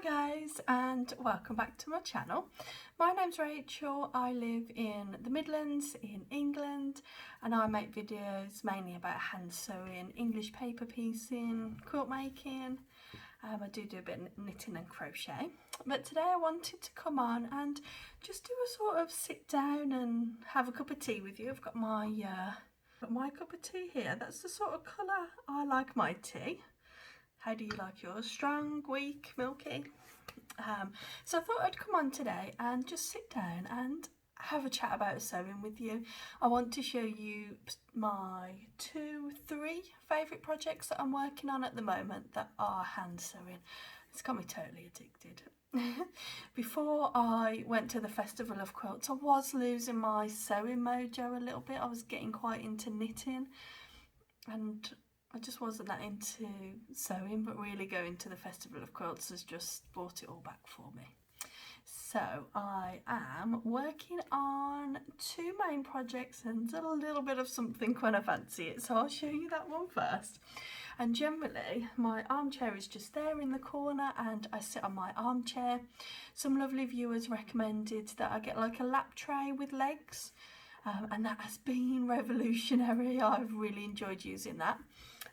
guys, and welcome back to my channel. My name's Rachel. I live in the Midlands in England, and I make videos mainly about hand sewing, English paper piecing, quilt making. I do a bit of knitting and crochet, but today I wanted to come on and just do a sort of sit down and have a cup of tea with you. I've got my cup of tea here. That's the sort of colour I like my tea. How do you like yours? Strong, weak, milky? So I thought I'd come on today and just sit down and have a chat about sewing with you. I want to show you my 3 favourite projects that I'm working on at the moment that are hand sewing. It's got me totally addicted. Before I went to the Festival of Quilts, I was losing my sewing mojo a little bit. I was getting quite into knitting and I just wasn't that into sewing, but really going to the Festival of Quilts has just brought it all back for me. So I am working on 2 main projects and a little bit of something when I fancy it. So I'll show you that one first. And generally my armchair is just there in the corner and I sit on my armchair. Some lovely viewers recommended that I get like a lap tray with legs. And that has been revolutionary. I've really enjoyed using that.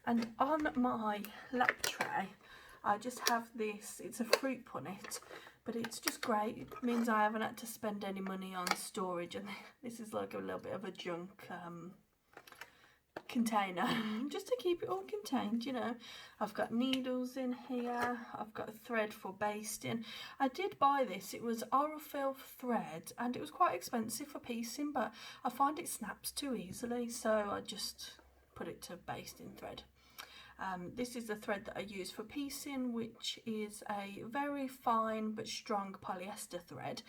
And on my lap tray I just have this, it's a fruit punnet, but it's just great. It means I haven't had to spend any money on storage, and this is like a little bit of a junk container just to keep it all contained, you know. I've got needles in here, I've got a thread for basting. I did buy this, it was Aurifil thread and it was quite expensive for piecing, but I find it snaps too easily, so I just put it to basting thread. This is the thread that I use for piecing, which is a very fine but strong polyester thread.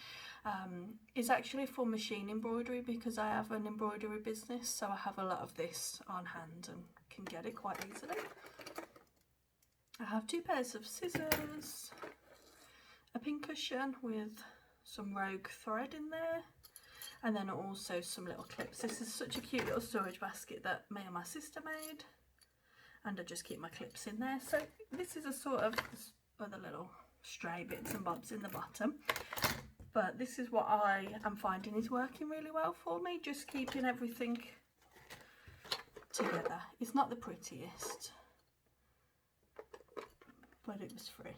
It's actually for machine embroidery because I have an embroidery business, so I have a lot of this on hand and can get it quite easily. I have 2 pairs of scissors, a pin cushion with some rogue thread in there, and then also some little clips. This is such a cute little storage basket that me and my sister made, and I just keep my clips in there. So this is a sort of other little stray bits and bobs in the bottom, but this is what I am finding is working really well for me, just keeping everything together. It's not the prettiest, but it was free.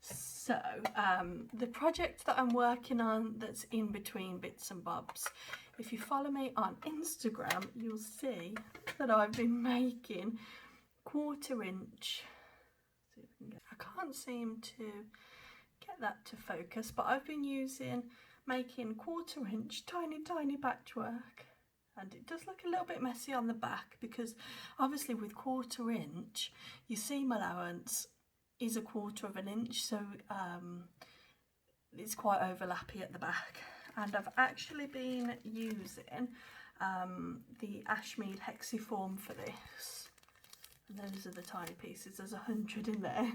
So the project that I'm working on that's in between bits and bobs, if you follow me on Instagram you'll see that I've been making 1/4 inch, I can't seem to get that to focus, but I've been making 1/4 inch tiny patchwork, and it does look a little bit messy on the back because obviously with 1/4 inch your seam allowance is 1/4 inch, so it's quite overlappy at the back. And I've actually been using the Ashmead hexie form for this. And those are the tiny pieces, there's 100 in there.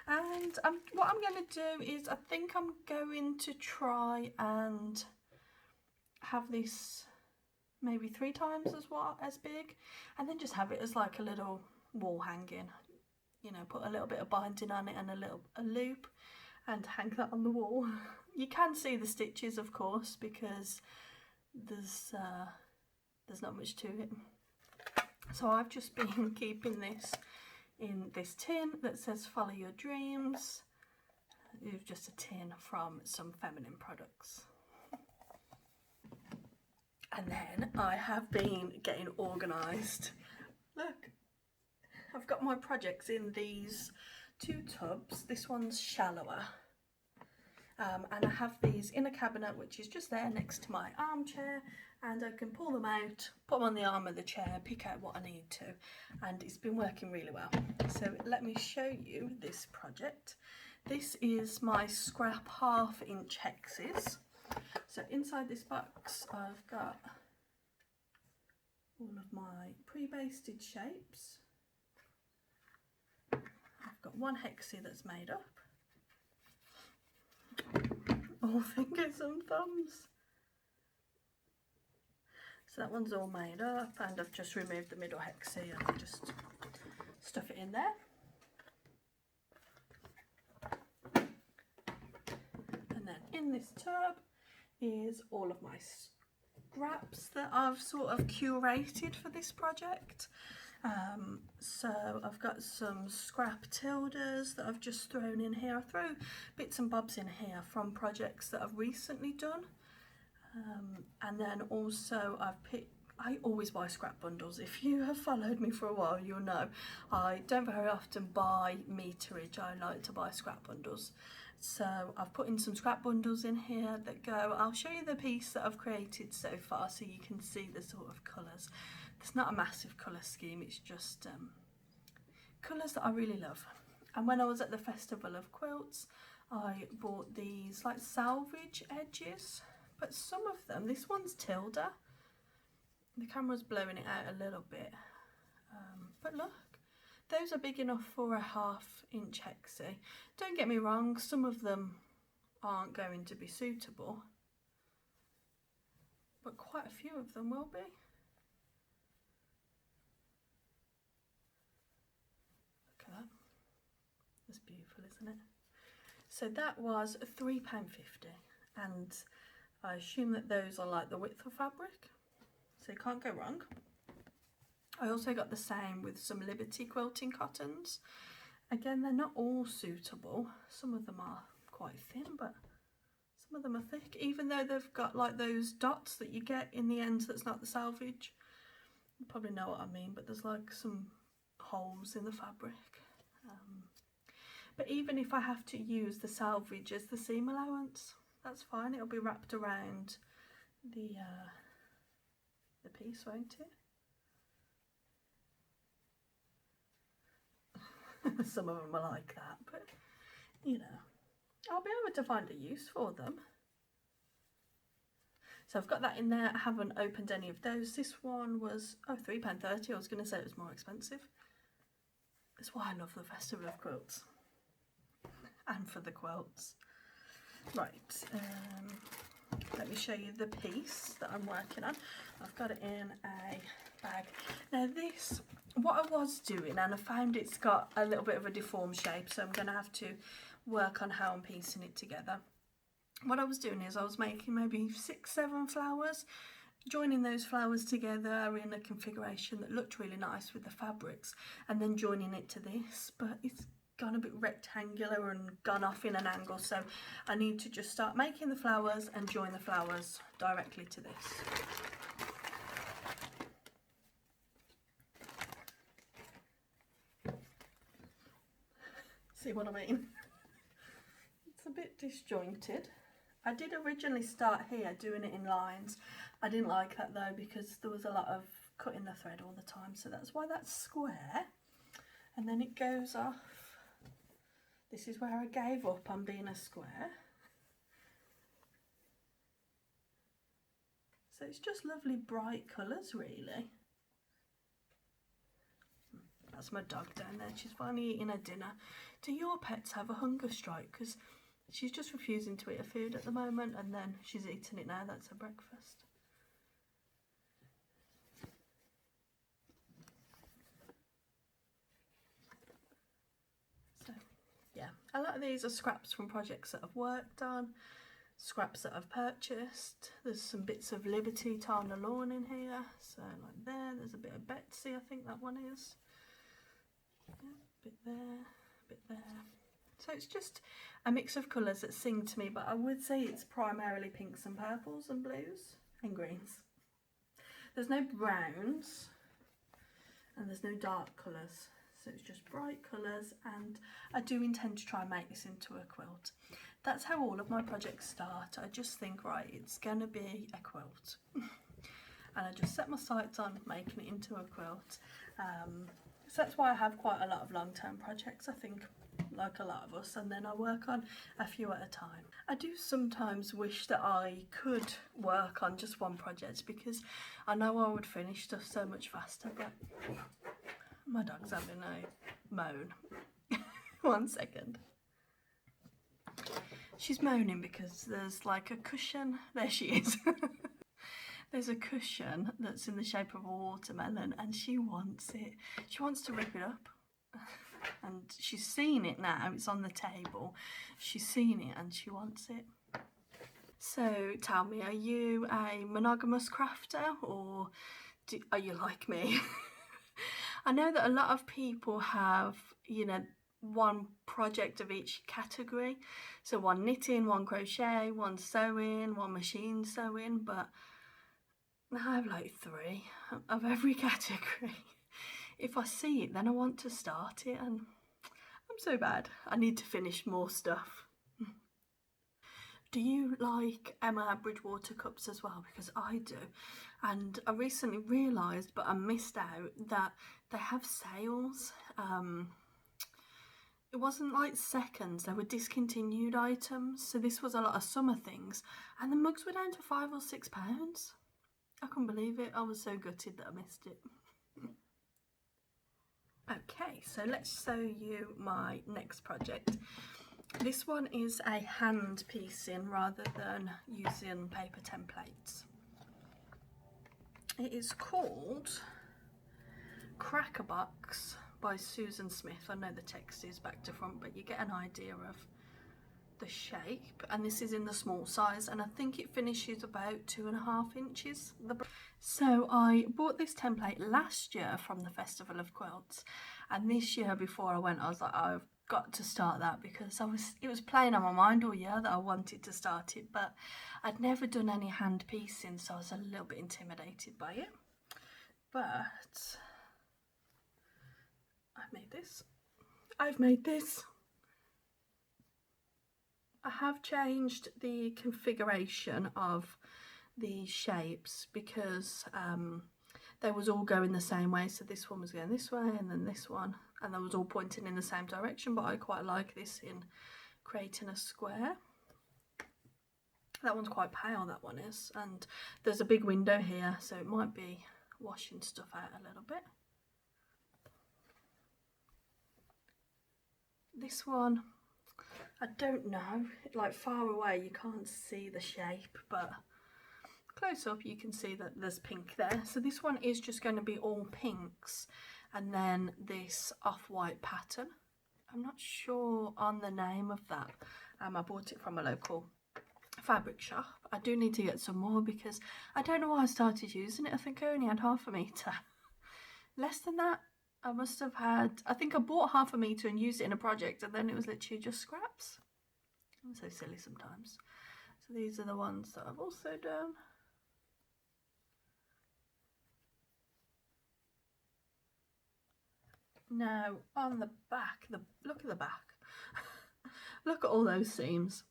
And what I'm going to do is I think I'm going to try and have this maybe 3 times as big, and then just have it as like a little wall hanging. You know, put a little bit of binding on it and a loop and hang that on the wall. You can see the stitches, of course, because there's not much to it. So I've just been keeping this in this tin that says follow your dreams. It's just a tin from some feminine products. And then I have been getting organised. Look, I've got my projects in these 2 tubs. This one's shallower. And I have these in a cabinet which is just there next to my armchair, and I can pull them out, put them on the arm of the chair, pick out what I need to, and it's been working really well. So let me show you this project. This is my scrap 1/2 inch hexes. So inside this box I've got all of my pre-basted shapes. I've got 1 hexie that's made up. All fingers and thumbs. So that one's all made up, and I've just removed the middle hexie and just stuff it in there. in this tub is all of my scraps that I've sort of curated for this project. So I've got some scrap tildes that I've just thrown in here. I throw bits and bobs in here from projects that I've recently done. And then also I always buy scrap bundles. If you have followed me for a while, you'll know I don't very often buy meterage. I like to buy scrap bundles. So I've put in some scrap bundles in here that go, I'll show you the piece that I've created so far so you can see the sort of colours. It's not a massive colour scheme, it's just colours that I really love. And when I was at the Festival of Quilts, I bought these like salvage edges, but some of them, this one's tilde. The camera's blowing it out a little bit, but look, those are big enough for a 1/2 inch hexie. Don't get me wrong, some of them aren't going to be suitable, but quite a few of them will be. Look at that, that's beautiful, isn't it? So that was £3.50, and I assume that those are like the width of fabric, so you can't go wrong. I also got the same with some Liberty quilting cottons. Again, they're not all suitable. Some of them are quite thin, but some of them are thick, even though they've got like those dots that you get in the ends that's not the salvage. You probably know what I mean, but there's like some holes in the fabric. But even if I have to use the salvage as the seam allowance, that's fine. It'll be wrapped around the piece, won't it? Some of them are like that, but you know, I'll be able to find a use for them. So I've got that in there. I haven't opened any of those. This one was £3.30. I was going to say it was more expensive. That's why I love the Festival of Quilts, and for the quilts. Right, let me show you the piece that I'm working on. I've got it in a bag. Now this, what I was doing, and I found it's got a little bit of a deformed shape, so I'm going to have to work on how I'm piecing it together. What I was doing is I was making maybe 6-7 flowers, joining those flowers together in a configuration that looked really nice with the fabrics, and then joining it to this, but it's gone a bit rectangular and gone off in an angle, so I need to just start making the flowers and join the flowers directly to this. See what I mean? It's a bit disjointed. I did originally start here doing it in lines. I didn't like that though, because there was a lot of cutting the thread all the time, so that's why that's square, and then it goes off. This is where I gave up on being a square. So it's just lovely bright colours really. That's my dog down there, she's finally eating her dinner. Do your pets have a hunger strike? Because she's just refusing to eat her food at the moment, and then she's eating it now, that's her breakfast. So yeah, a lot of these are scraps from projects that I've worked on, scraps that I've purchased. There's some bits of Liberty Tana Lawn in here, so like there's a bit of Betsy, I think that one is. Yeah, bit there, bit there. So it's just a mix of colours that sing to me, but I would say it's primarily pinks and purples and blues and greens. There's no browns and there's no dark colours, so it's just bright colours, and I do intend to try and make this into a quilt. That's how all of my projects start. I just think, right, it's going to be a quilt. And I just set my sights on making it into a quilt. So that's why I have quite a lot of long-term projects, I think, like a lot of us, and then I work on a few at a time. I do sometimes wish that I could work on just one project, because I know I would finish stuff so much faster, but my dog's having a moan. One second. She's moaning because there's like a cushion. There she is. There's a cushion that's in the shape of a watermelon, and she wants it. She wants to rip it up. And she's seen it now, it's on the table. She's seen it and she wants it. So tell me, are you a monogamous crafter, or are you like me? I know that a lot of people have, you know, one project of each category. So one knitting, one crochet, one sewing, one machine sewing, but I have like 3 of every category. If I see it, then I want to start it, and I'm so bad. I need to finish more stuff. Do you like Emma Bridgewater cups as well? Because I do. And I recently realised, but I missed out, that they have sales. It wasn't like seconds, they were discontinued items. So this was a lot of summer things. And the mugs were down to £5 or £6. I couldn't believe it. I was so gutted that I missed it. Okay, so let's show you my next project. This one is a hand piecing rather than using paper templates. It is called Crackerbox by Susan Smith. I know the text is back to front, but you get an idea of the shape. And this is in the small size, and I think it finishes about 2.5 inches. So I bought this template last year from the Festival of Quilts, and this year before I went, I was like, I've got to start that, because it was playing on my mind all year that I wanted to start it, but I'd never done any hand piecing, so I was a little bit intimidated by it. But I've made this. I have changed the configuration of the shapes because they was all going the same way. So this one was going this way, and then this one, and they was all pointing in the same direction, but I quite like this in creating a square. That one's quite pale, that one is, and there's a big window here, so it might be washing stuff out a little bit. This one, I don't know, like far away you can't see the shape, but close up you can see that there's pink there. So this one is just going to be all pinks, and then this off-white pattern. I'm not sure on the name of that. I bought it from a local fabric shop. I do need to get some more because I don't know why I started using it. I think I only had 1/2 metre. Less than that. I must have had, I think I bought 1/2 metre and used it in a project, and then it was literally just scraps. I'm so silly sometimes. So these are the ones that I've also done. Now on the back, look at the back. Look at all those seams.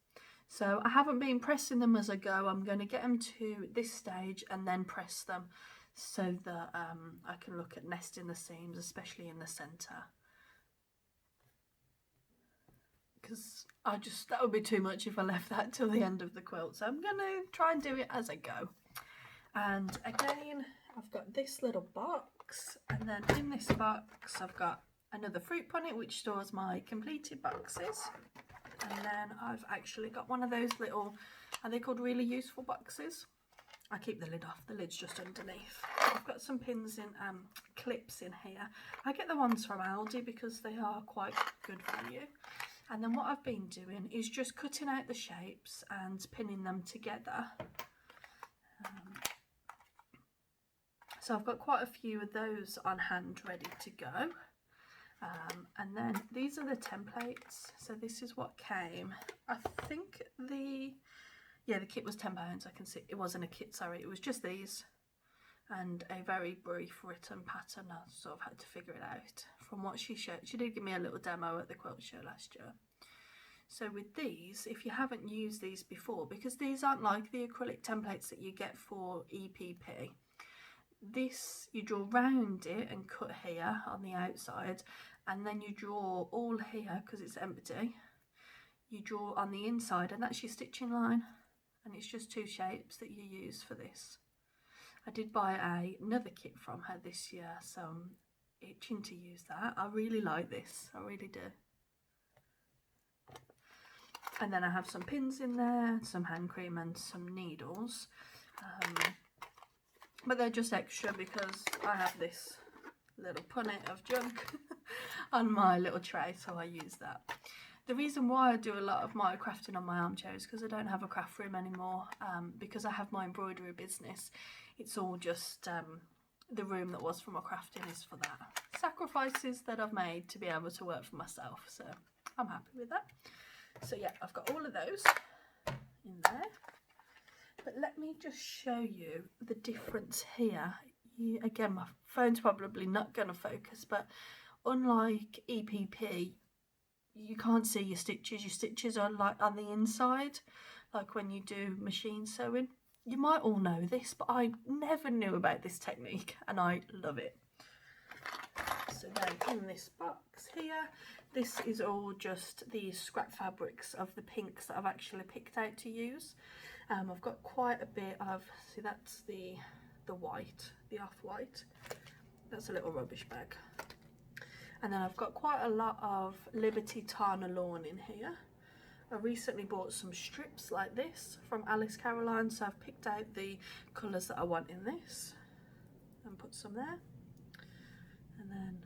So I haven't been pressing them as I go. I'm going to get them to this stage and then press them so that I can look at nesting the seams, especially in the centre. Because that would be too much if I left that till the end of the quilt. So I'm going to try and do it as I go. And again, I've got this little box, and then in this box I've got another fruit punnet which stores my completed boxes. And then I've actually got one of those little, are they called really useful boxes? I keep the lid off, the lid's just underneath. I've got some pins in, clips in here. I get the ones from Aldi because they are quite good value. And then what I've been doing is just cutting out the shapes and pinning them together. So I've got quite a few of those on hand ready to go. And then these are the templates. So this is what came. I think the kit was £10. I can see it wasn't a kit, sorry, it was just these and a very brief written pattern. I sort of had to figure it out from what she showed. She did give me a little demo at the quilt show last year. So with these, if you haven't used these before, because these aren't like the acrylic templates that you get for EPP, this you draw round it and cut here on the outside, and then you draw all here because it's empty. You draw on the inside, and that's your stitching line, and it's just 2 shapes that you use for this. I did buy another kit from her this year, so I'm itching to use that. I really like this, I really do. And then I have some pins in there, some hand cream and some needles. But they're just extra because I have this little punnet of junk on my little tray, so I use that. The reason why I do a lot of my crafting on my armchair is because I don't have a craft room anymore. Because I have my embroidery business, it's all just the room that was for my crafting is for that. Sacrifices that I've made to be able to work for myself, so I'm happy with that. So yeah, I've got all of those in there. But let me just show you the difference here. Again, my phone's probably not going to focus, but unlike EPP, you can't see your stitches. Your stitches are like on the inside, like when you do machine sewing. You might all know this, but I never knew about this technique and I love it. So then in this box here, this is all just the scrap fabrics of the pinks that I've actually picked out to use. I've got quite a bit of, see that's the white, the off-white. That's a little rubbish bag. And then I've got quite a lot of Liberty Tana lawn in here. I recently bought some strips like this from Alice Caroline, so I've picked out the colours that I want in this and put some there. And then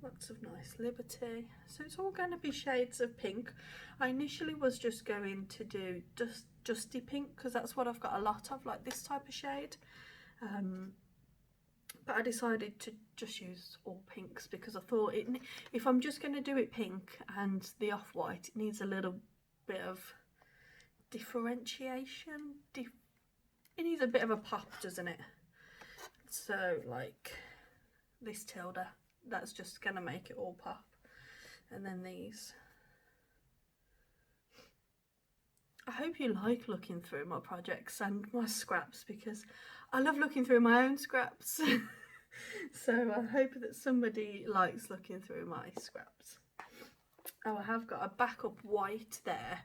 lots of nice Liberty. So it's all going to be shades of pink. I initially was just going to do dusty pink because that's what I've got a lot of, like this type of shade. But I decided to just use all pinks because I thought if I'm just going to do it pink and the off-white, it needs a little bit of differentiation. It needs a bit of a pop, doesn't it? So like this Tilda, that's just going to make it all pop. And then these. I hope you like looking through my projects and my scraps because I love looking through my own scraps. So I hope that somebody likes looking through my scraps. Oh, I have got a backup white there.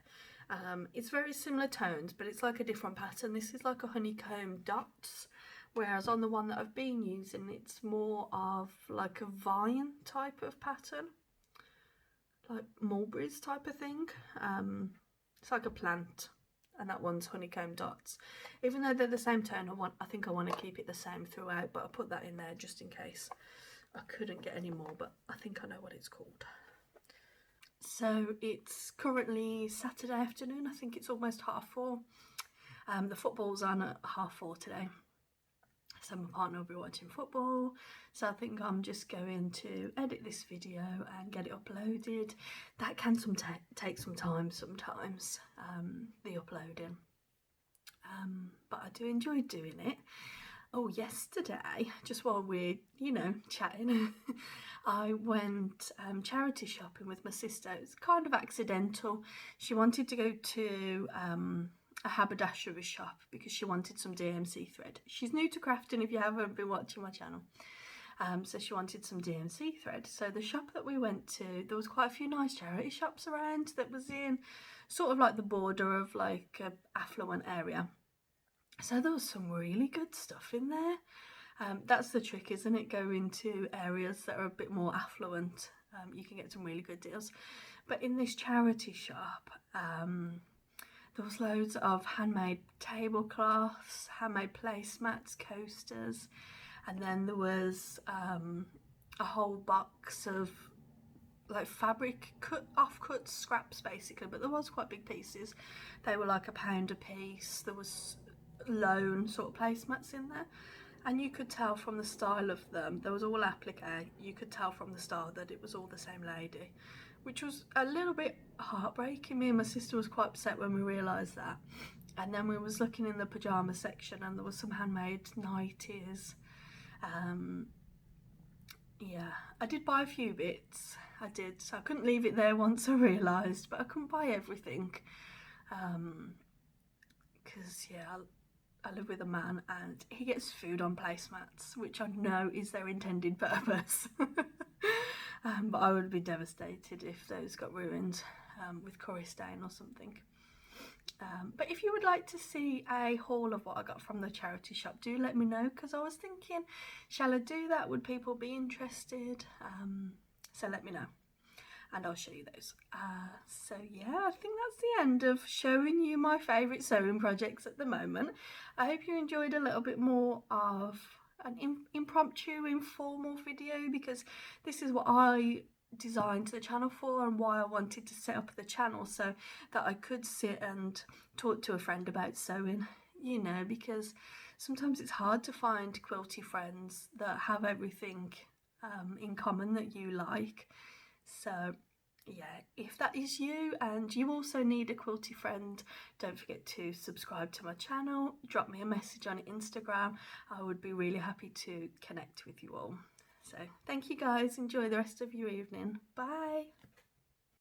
It's very similar tones, but it's like a different pattern. This is like a honeycomb dots, whereas on the one that I've been using, it's more of like a vine type of pattern, like mulberries type of thing. It's like a plant, and that one's honeycomb dots. Even though they're the same tone, I think I want to keep it the same throughout, but I put that in there just in case I couldn't get any more, but I think I know what it's called. So it's currently Saturday afternoon. I think it's almost 4:30. The football's on at 4:30 today. So my partner will be watching football, so I think I'm just going to edit this video and get it uploaded. That can take some time sometimes, the uploading, but I do enjoy doing it. Oh, yesterday, just while we're, you know, chatting, I went charity shopping with my sister. It was kind of accidental. She wanted to go to a haberdashery shop because she wanted some DMC thread. She's new to crafting if you haven't been watching my channel. So she wanted some DMC thread. So the shop that we went to, there was quite a few nice charity shops around that was in sort of like the border of like a affluent area. So there was some really good stuff in there. That's the trick, isn't it? Go into areas that are a bit more affluent. You can get some really good deals. But in this charity shop, there was loads of handmade tablecloths, handmade placemats, coasters, and then there was a whole box of like fabric offcut scraps basically, but there was quite big pieces. They were like £1 a piece. There was lone sort of placemats in there, and you could tell from the style of them, there was all applique, you could tell from the style that it was all the same lady, which was a little bit heartbreaking. Me and my sister was quite upset when we realised that. And then we was looking in the pyjama section and there was some handmade nighties. Yeah, I did buy a few bits, I did, so I couldn't leave it there once I realised, but I couldn't buy everything, because yeah, I live with a man and he gets food on placemats, which I know is their intended purpose. But I would be devastated if those got ruined with curry stain or something. But if you would like to see a haul of what I got from the charity shop, do let me know, because I was thinking, shall I do that? Would people be interested? So let me know and I'll show you those. So yeah, I think that's the end of showing you my favourite sewing projects at the moment. I hope you enjoyed a little bit more of an impromptu, informal video, because this is what I designed the channel for, and why I wanted to set up the channel, so that I could sit and talk to a friend about sewing, you know, because sometimes it's hard to find quilty friends that have everything in common that you like. So yeah, if that is you and you also need a quilty friend, don't forget to subscribe to my channel, drop me a message on Instagram. I would be really happy to connect with you all. So thank you guys, enjoy the rest of your evening. Bye.